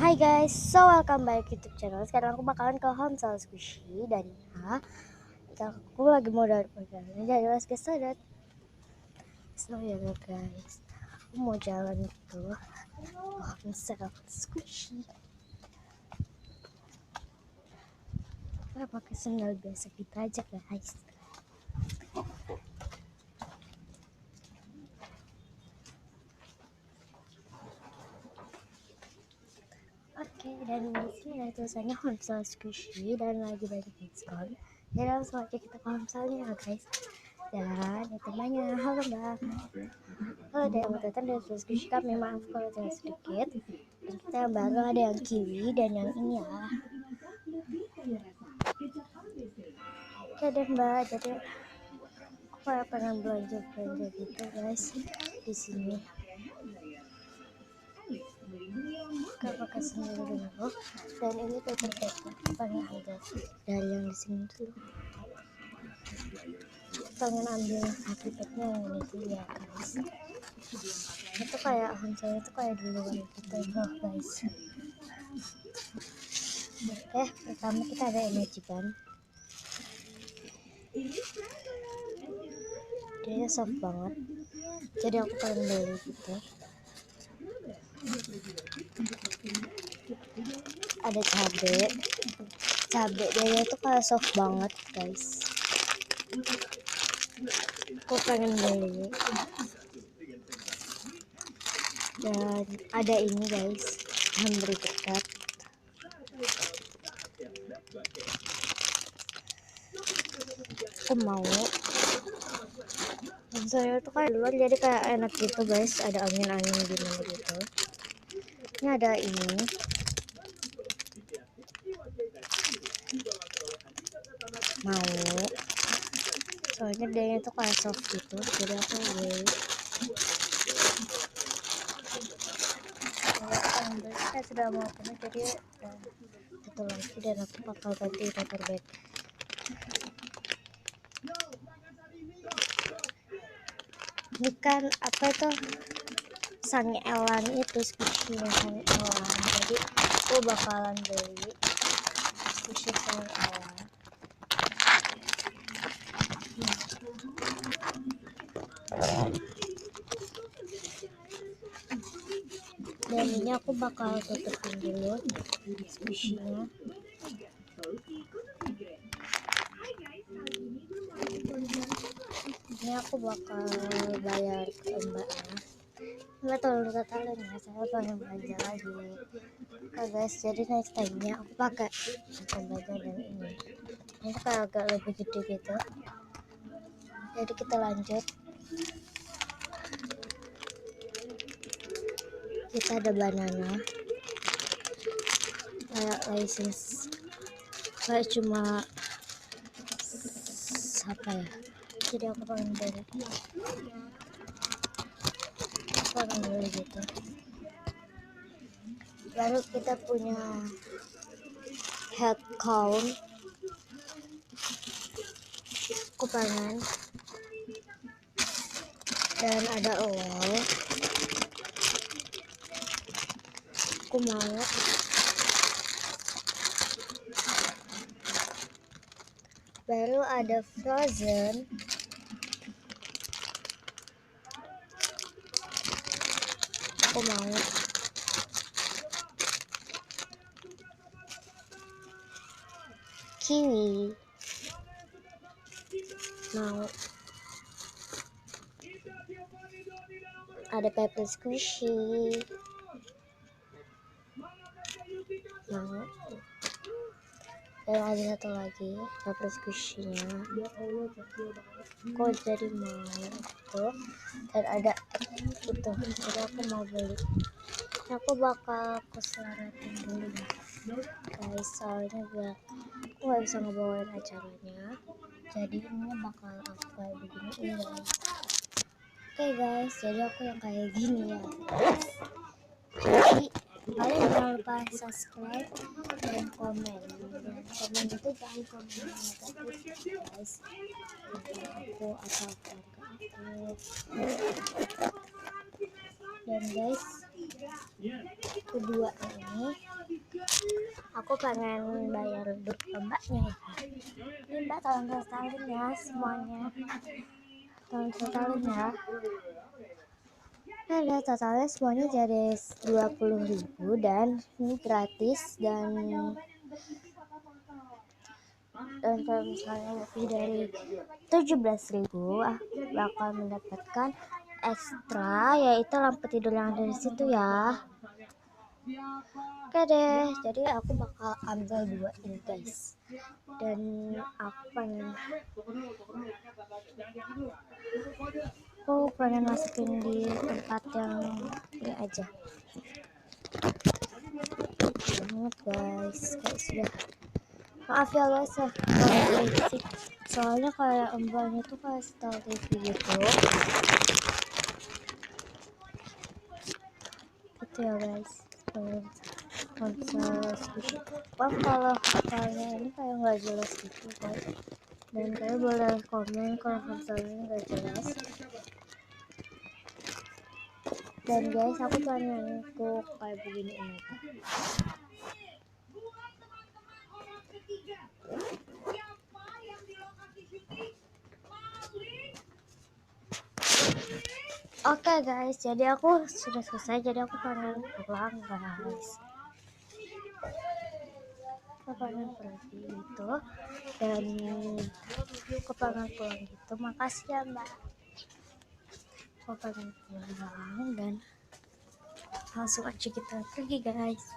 Hai guys, so welcome back YouTube channel. Sekarang aku bakalan ke Hansel Squishy dan aku lagi mau dari perjalanan jadi mas guys sadat. So ya guys, aku mau jalan gitu. Hansel Squishy. Kita pakai sandal biasa kita aja guys. Oke, dan di sini ada tulisannya Hansel Squishy dan lagi banyak diskon. Jadi langsung aja kita ke Hanselnya guys. Dan itu banyak. Halo mbak. Halo ada yang datang dari Squishy kami, maaf kalau terlalu sedikit. Dan kita yang baru ada yang kiwi dan yang ini ya. Oke deh mbak, jadi aku kayak pengen belanja gitu guys di sini. Kita pakai sendiri dulu. Dan ini paper bag pengen ambil dari yang di sini dulu. Pengen ambil paper bagnya yang ini dulu ya guys. Itu kayak Hansel itu kayak dulu gitu loh guys. Oke, pertama kita ada energy kan. Dia soft banget, jadi aku pengen beli gitu. Ada cabe dia itu kayak soft banget guys, aku pengen beli. Dan ada ini guys, memberi dekat. Aku mau saya tuh kayak luar jadi kayak enak gitu guys, ada angin-angin gimana gitu. Ini ada ini mau, soalnya dia itu kayak soft gitu, jadi aku beli. Saya sudah mau penuh, jadi satu lagi dan aku bakal ganti paper bag. Ini kan apa itu sange elan itu, squishy sange elan, jadi aku bakalan beli squishy sange elan. Dan ini aku bakal tutupin dulu squishy-nya. Ini aku bakal bayar ke mbaknya. Nggak tahu kalian ya, saya pengen belanja lagi. Oke guys, jadi next time-nya aku pakai belanja dan ini kayak agak lebih gede gitu. Jadi kita lanjut. Kita ada banana kayak license, kayak cuma apa ya, jadi aku pengen beli gitu. Lalu kita punya head count, aku pengen. Dan ada oil, aku mau. Baru ada frozen, aku mau. Kiwi mau. Ada paper squishy mau. Dan ada satu lagi paper squishy-nya, kok jadi mau tuh. Dan ada itu, jadi aku mau beli. Aku bakal selamatin dulu ya guys, soalnya aku gak bisa ngebawain acaranya, jadi ini bakal aku kayak begini guys. Oke guys, jadi aku yang kayak gini ya. Jadi kalian jangan lupa subscribe dan komen. Dan komen itu jangan komen negatif guys, aku atau keluarga aku. Dan guys, kedua ini aku pengen bayar untuk mbaknya ya. Ini mbak tolong totalin ya semuanya, tolong totalin ya. Ada totalnya semuanya jadi 20.000 dan ini gratis, dan kalau misalnya lebih dari 17.000 bakal mendapatkan ekstra, yaitu lampu tidur yang ada di situ ya. Oke deh, jadi aku bakal ambil dua ini guys, dan aku pengen masukin di tempat yang ini aja banget guys. Kayak sudah, maaf ya guys ya kalau berisik, soalnya kayak mbaknya tuh kayak setel TV gitu ya guys. Konsol squishy, maaf kalau kalian ini kayak nggak jelas gitu guys, dan kalian boleh komen kalau konsolnya nggak jelas. Dan guys, aku pengen untuk kayak begini ini. Oke guys, jadi aku sudah selesai, jadi aku pengen pulang guys. Aku pengen pergi gitu, dan aku pengen pulang gitu. Makasih ya mbak. Aku pengen pulang dan langsung aja kita pergi guys.